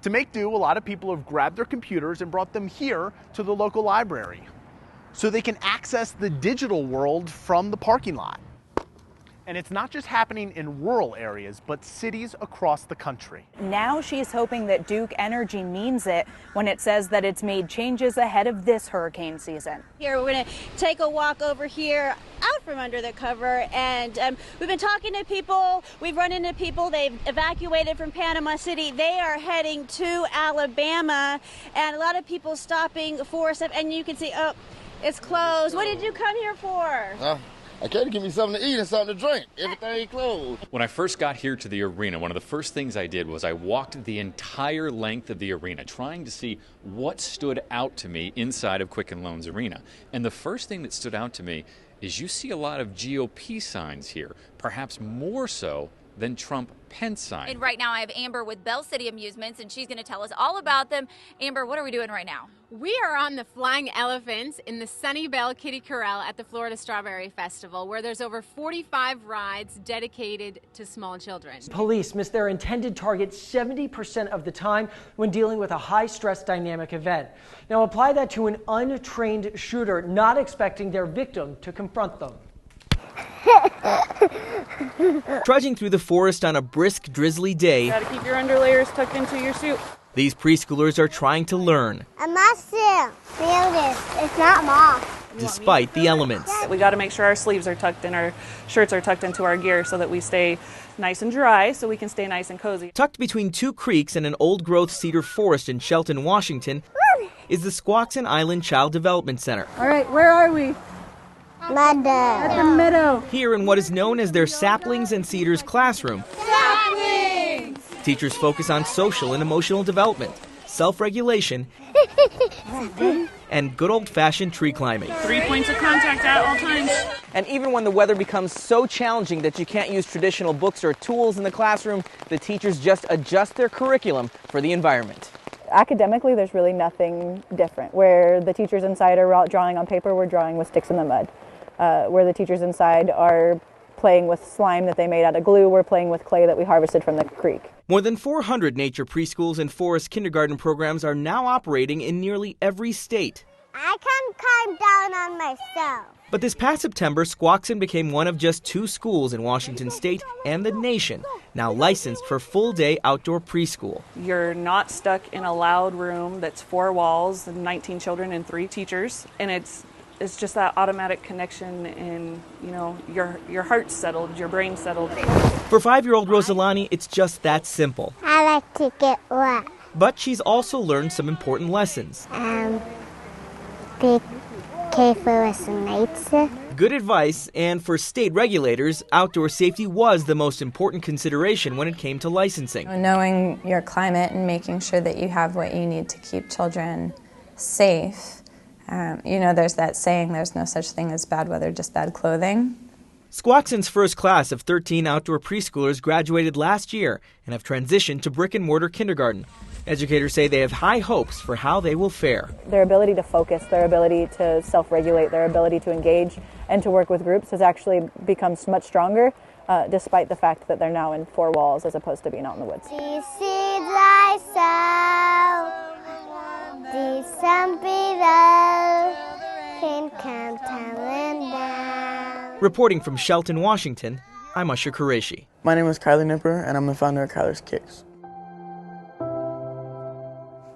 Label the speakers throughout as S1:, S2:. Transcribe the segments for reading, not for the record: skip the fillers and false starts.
S1: To make do, a lot of people have grabbed their computers and brought them here to the local library so they can access the digital world from the parking lot. And it's not just happening in rural areas, but cities across the country.
S2: Now she's hoping that Duke Energy means it when it says that it's made changes ahead of this hurricane season.
S3: Here, we're going to take a walk over here out from under the cover, and we've been talking to people. We've run into people. They've evacuated from Panama City. They are heading to Alabama, and a lot of people stopping for stuff. And you can see, oh, it's closed. What did you come here for?
S4: I came to give me something to eat and something to drink. Everything closed.
S5: When I first got here to the arena, one of the first things I did was I walked the entire length of the arena, trying to see what stood out to me inside of Quicken Loans Arena. And the first thing that stood out to me is you see a lot of GOP signs here, perhaps more so than Trump-Pence signs.
S6: And right now I have Amber with Bell City Amusements, and she's going to tell us all about them. Amber, what are we doing right now?
S7: We are on the Flying Elephants in the Sunnyvale Kitty Corral at the Florida Strawberry Festival, where there's over 45 rides dedicated to small children.
S8: Police miss their intended target 70% of the time when dealing with a high-stress dynamic event. Now apply that to an untrained shooter not expecting their victim to confront them.
S9: Trudging through the forest on a brisk, drizzly day,
S2: Gotta keep your underlayers tucked into your suit.
S9: these preschoolers are trying to learn.
S10: I must feel this. It's not moth.
S9: Despite the elements.
S2: We got to make sure our sleeves are tucked in, our shirts are tucked into our gear so that we stay nice and dry, so we can stay nice and cozy.
S9: Tucked between two creeks and an old-growth cedar forest in Shelton, Washington, is the Squaxin Island Child Development Center.
S2: All right, where are we? At the meadow.
S9: Here in what is known as their Saplings and Cedars classroom,
S7: Saplings!
S9: teachers focus on social and emotional development, self-regulation, and good old-fashioned tree climbing.
S2: 3 points of contact at all times.
S9: And even when the weather becomes so challenging that you can't use traditional books or tools in the classroom, the teachers just adjust their curriculum for the environment.
S2: Academically, there's really nothing different. Where the teachers inside are drawing on paper, we're drawing with sticks in the mud. Where the teachers inside are playing with slime that they made out of glue, we're playing with clay that we harvested from the creek.
S9: More than 400 nature preschools and forest kindergarten programs are now operating in nearly every state.
S10: I can climb down on myself.
S9: But this past September, Squaxin became one of just 2 schools in Washington state and the nation now licensed for full-day outdoor preschool.
S2: You're not stuck in a loud room that's 4 walls and 19 children and 3 teachers, and it's just that automatic connection, and your heart's settled, your brain's settled.
S9: For 5-year-old Rosalani, it's just that simple.
S10: I like to get wet.
S9: But she's also learned some important lessons.
S10: Be careful with some mates.
S9: Good advice, and for state regulators, outdoor safety was the most important consideration when it came to licensing.
S11: Knowing your climate and making sure that you have what you need to keep children safe. There's that saying, there's no such thing as bad weather, just bad clothing.
S9: Squaxin's first class of 13 outdoor preschoolers graduated last year and have transitioned to brick-and-mortar kindergarten. Educators say they have high hopes for how they will fare.
S2: Their ability to focus, their ability to self-regulate, their ability to engage and to work with groups has actually become much stronger, despite the fact that they're now in 4 walls as opposed to being out in the woods.
S10: These seeds I sow, these some below can come tumbling down.
S9: Reporting from Shelton, Washington, I'm Usher Qureshi.
S12: My name is Kylie Nipper, and I'm the founder of Kyler's Kicks.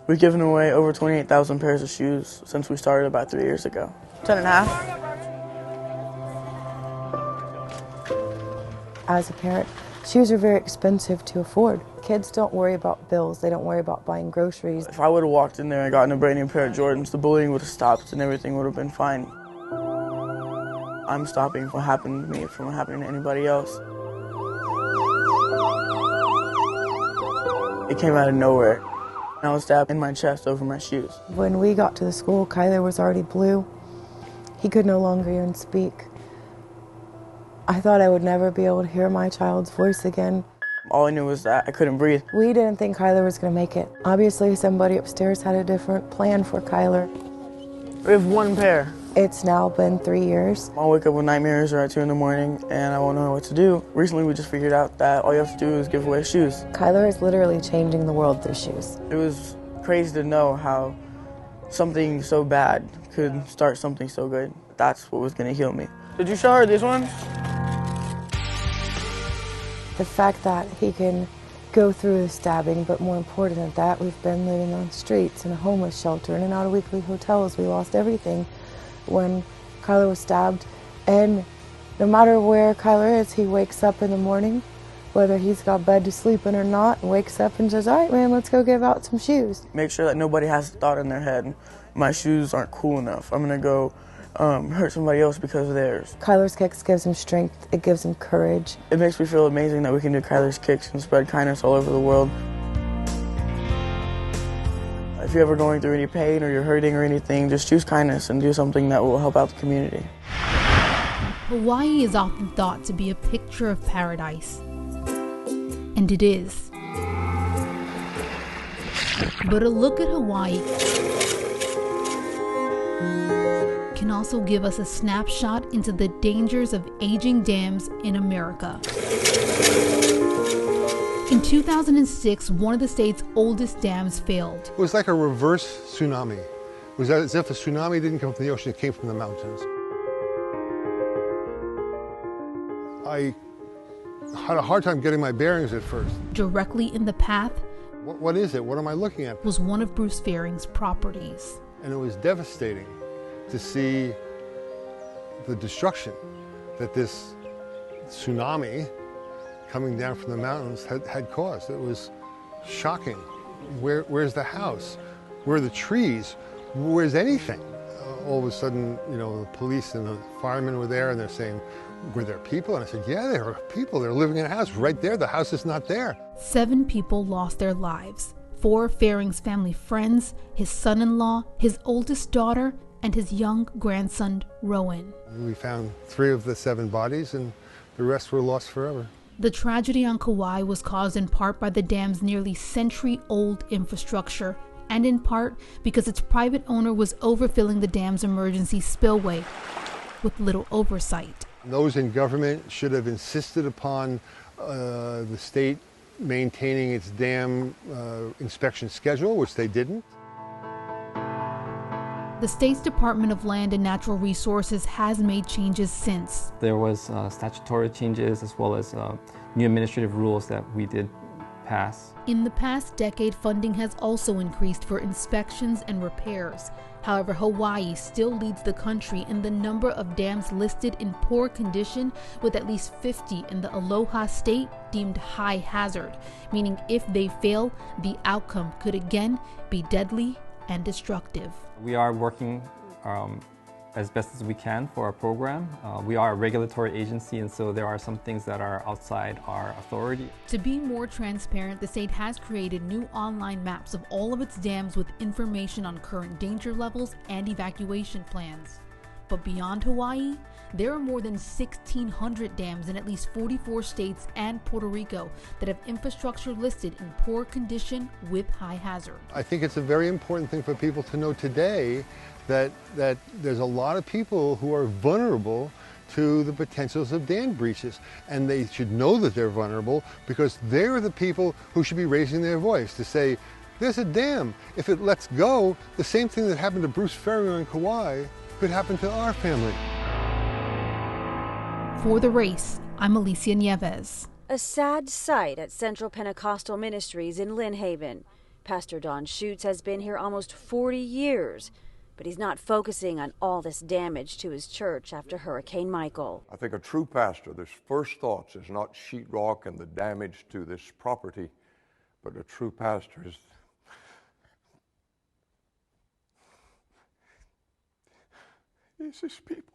S12: We've given away over 28,000 pairs of shoes since we started about 3 years ago. 10.5.
S13: As a parent, shoes are very expensive to afford. Kids don't worry about bills. They don't worry about buying groceries.
S12: If I would have walked in there and gotten a brand new pair of Jordans, the bullying would have stopped and everything would have been fine. I'm stopping what happened to me from happening to anybody else. It came out of nowhere. I was stabbed in my chest over my shoes.
S13: When we got to the school, Kyler was already blue. He could no longer even speak. I thought I would never be able to hear my child's voice again.
S12: All I knew was that I couldn't breathe.
S13: We didn't think Kyler was going to make it. Obviously, somebody upstairs had a different plan for Kyler.
S12: We have 1 pair
S13: It's now been 3 years.
S12: I'll wake up with nightmares or at 2 in the morning and I won't know what to do. Recently we just figured out that all you have to do is give away shoes.
S13: Kyler is literally changing the world through shoes.
S12: It was crazy to know how something so bad could start something so good. That's what was going to heal me. Did you show her this one?
S13: The fact that he can go through the stabbing, but more important than that, we've been living on streets, in a homeless shelter, in and out of weekly hotels. We lost everything when Kyler was stabbed. And no matter where Kyler is, he wakes up in the morning, whether he's got bed to sleep in or not, and wakes up and says, all right, man, let's go give out some shoes.
S12: Make sure that nobody has a thought in their head, my shoes aren't cool enough. I'm going to go hurt somebody else because of theirs.
S13: Kyler's Kicks gives him strength. It gives him courage.
S12: It makes me feel amazing that we can do Kyler's Kicks and spread kindness all over the world. If you're ever going through any pain or you're hurting or anything, just choose kindness and do something that will help out the community.
S14: Hawaii is often thought to be a picture of paradise. And it is. But a look at Hawaii can also give us a snapshot into the dangers of aging dams in America. In 2006, one of the state's oldest dams failed.
S15: It was like a reverse tsunami. It was as if the tsunami didn't come from the ocean, it came from the mountains. I had a hard time getting my bearings at first.
S14: Directly in the path
S15: What is it? What am I looking at?
S14: was one of Bruce Fearing's properties.
S15: And it was devastating to see the destruction that this tsunami coming down from the mountains had caused. It was shocking. Where's the house? Where are the trees? Where's anything? All of a sudden, you know, the police and the firemen were there and they're saying, were there people? And I said, yeah, there are people. They're living in a house right there. The house is not there.
S14: 7 people lost their lives. 4 of Fearing's family friends, his son-in-law, his oldest daughter, and his young grandson, Rowan.
S15: We found 3 of the 7 bodies and the rest were lost forever.
S14: The tragedy on Kauai was caused in part by the dam's nearly century-old infrastructure, and in part because its private owner was overfilling the dam's emergency spillway with little oversight.
S15: Those in government should have insisted upon the state maintaining its dam inspection schedule, which they didn't.
S14: The state's Department of Land and Natural Resources has made changes since.
S16: There was statutory changes as well as new administrative rules that we did pass.
S14: In the past decade, funding has also increased for inspections and repairs. However, Hawaii still leads the country in the number of dams listed in poor condition, with at least 50 in the Aloha state deemed high hazard, meaning if they fail, the outcome could again be deadly and destructive.
S16: We are working as best as we can for our program. We are a regulatory agency, and so there are some things that are outside our authority.
S14: To be more transparent, the state has created new online maps of all of its dams with information on current danger levels and evacuation plans. But beyond Hawaii, there are more than 1,600 dams in at least 44 states and Puerto Rico that have infrastructure listed in poor condition with high hazard.
S15: I think it's a very important thing for people to know today that there's a lot of people who are vulnerable to the potentials of dam breaches, and they should know that they're vulnerable because they're the people who should be raising their voice to say, there's a dam. If it lets go, the same thing that happened to Bruce Fearing on Kauai could happen to our family.
S14: For The Race, I'm Alicia Nieves.
S17: A sad sight at Central Pentecostal Ministries in Lynn Haven. Pastor Don Schutz has been here almost 40 years, but he's not focusing on all this damage to his church after Hurricane Michael.
S18: I think a true pastor, their first thoughts is not sheetrock and the damage to this property, but a true pastor is his people.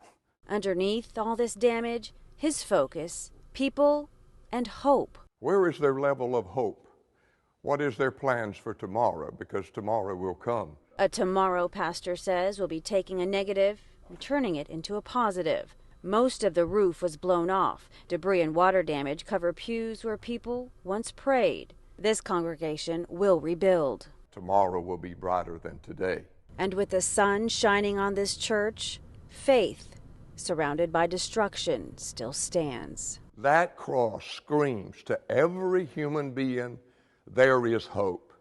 S17: Underneath all this damage, his focus, people, and hope.
S18: Where is their level of hope? What is their plans for tomorrow? Because tomorrow will come.
S17: A tomorrow, pastor says, will be taking a negative and turning it into a positive. Most of the roof was blown off. Debris and water damage cover pews where people once prayed. This congregation will rebuild.
S18: Tomorrow will be brighter than today.
S17: And with the sun shining on this church, Faith, surrounded by destruction, still stands.
S18: That cross screams to every human being, there is hope.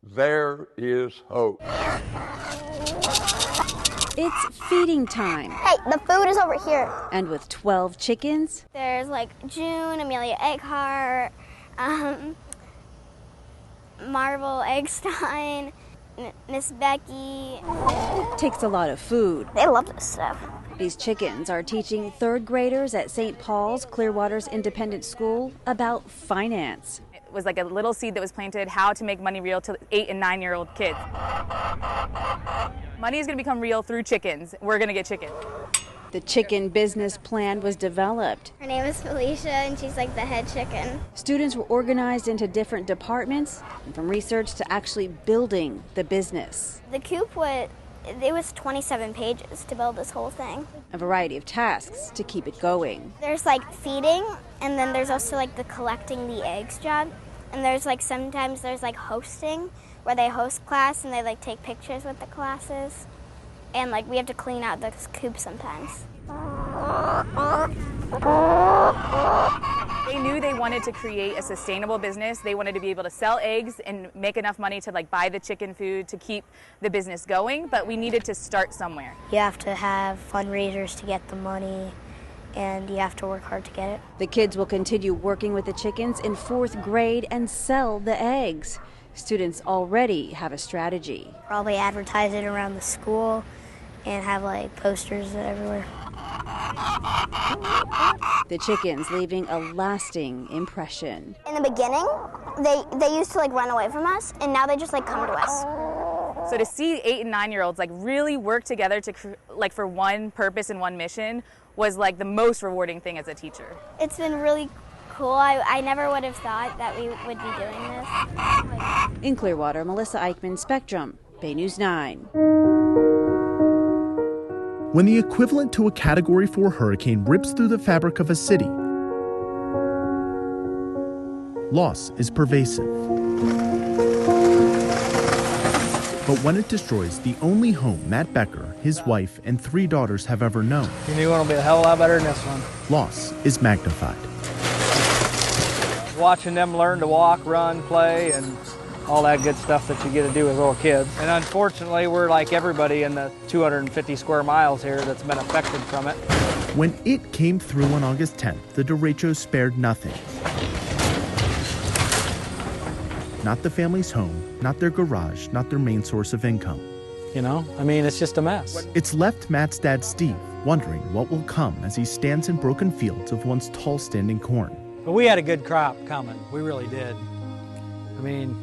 S18: There is hope.
S17: It's feeding time.
S10: Hey, the food is over here.
S17: And with 12 chickens,
S10: There's like June, Amelia Earhart, Marvel Eggstein, Miss Becky.
S17: it takes a lot of food.
S10: They love this stuff.
S17: These chickens are teaching third graders at St. Paul's Clearwater's Independent School about finance.
S19: It was like a little seed that was planted, how to make money real to 8 and 9-year-old kids. Money is going to become real through chickens. We're going to get chicken.
S17: The chicken business plan was developed.
S10: Her name is Felicia, and she's like the head chicken.
S17: Students were organized into different departments, and from research to actually building the business.
S10: The coop was 27 pages to build this whole thing.
S17: A variety of tasks to keep it going.
S10: There's like feeding, and then there's also like the collecting the eggs job. And there's like sometimes there's like hosting, where they host class and they like take pictures with the classes. And like we have to clean out the coop sometimes.
S19: They knew they wanted to create a sustainable business. They wanted to be able to sell eggs and make enough money to like buy the chicken food to keep the business going, but we needed to start somewhere.
S10: You have to have fundraisers to get the money, and you have to work hard to get it.
S17: The kids will continue working with the chickens in 4th grade and sell the eggs. Students already have a strategy.
S10: Probably advertise it around the school and have like posters everywhere.
S17: The chickens leaving a lasting impression.
S10: In the beginning, they used to like run away from us, and now they just like come to us.
S19: So to see 8 and 9-year-olds like really work together to like for one purpose and one mission was like the most rewarding thing as a teacher.
S10: It's been really cool. I never would have thought that we would be doing this.
S17: In Clearwater, Melissa Eichman, Spectrum, Bay News 9.
S1: When the equivalent to a Category 4 hurricane rips through the fabric of a city, loss is pervasive. But when it destroys the only home Matt Becker, his wife, and 3 daughters have ever known,
S20: Your new one will be a hell of a lot better than this one.
S1: loss is magnified.
S20: Watching them learn to walk, run, play, and all that good stuff that you get to do with little kids. And unfortunately, we're like everybody in the 250 square miles here that's been affected from it.
S1: When it came through on August 10th, the derechos spared nothing. Not the family's home, not their garage, not their main source of income.
S20: You know, I mean, it's just a mess.
S1: It's left Matt's dad, Steve, wondering what will come as he stands in broken fields of once tall standing corn.
S20: But we had a good crop coming. We really did. I mean,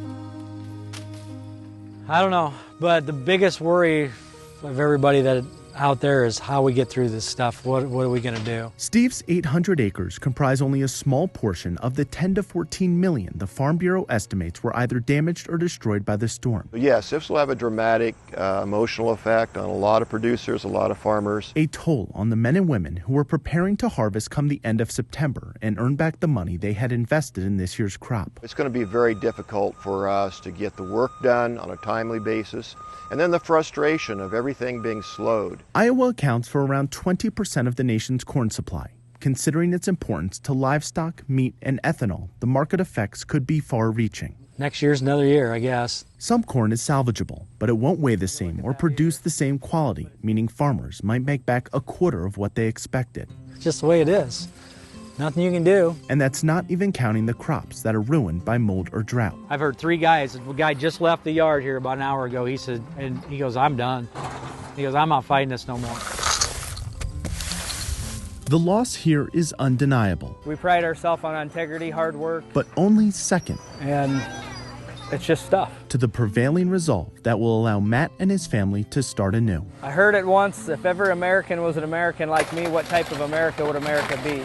S20: I don't know, but the biggest worry of everybody that out there is how we get through this stuff. What are we going to do?
S1: Steve's 800 acres comprise only a small portion of the 10 to 14 million the Farm Bureau estimates were either damaged or destroyed by the storm.
S21: Yes, this will have a dramatic emotional effect on a lot of producers, a lot of farmers.
S1: A toll on the men and women who were preparing to harvest come the end of September and earn back the money they had invested in this year's crop.
S21: It's going to be very difficult for us to get the work done on a timely basis, and then the frustration of everything being slowed.
S1: Iowa accounts for around 20% of the nation's corn supply. Considering its importance to livestock, meat, and ethanol, the market effects could be far-reaching.
S20: Next year's another year, I guess.
S1: Some corn is salvageable, but it won't weigh the same or produce the same quality, meaning farmers might make back a quarter of what they expected.
S20: It's just the way it is. Nothing you can do.
S1: And that's not even counting the crops that are ruined by mold or drought.
S20: I've heard 3 guys. A guy just left the yard here about an hour ago. He said, and he goes, I'm done. He goes, I'm not fighting this no more.
S1: The loss here is undeniable.
S20: We pride ourselves on integrity, hard work.
S1: But only second.
S20: And it's just stuff.
S1: To the prevailing resolve that will allow Matt and his family to start anew.
S20: I heard it once, if every American was an American like me, what type of America would America be?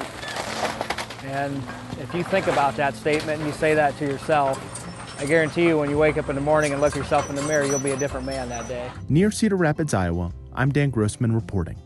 S20: And if you think about that statement and you say that to yourself, I guarantee you when you wake up in the morning and look yourself in the mirror, you'll be a different man that day.
S1: Near Cedar Rapids, Iowa, I'm Dan Grossman reporting.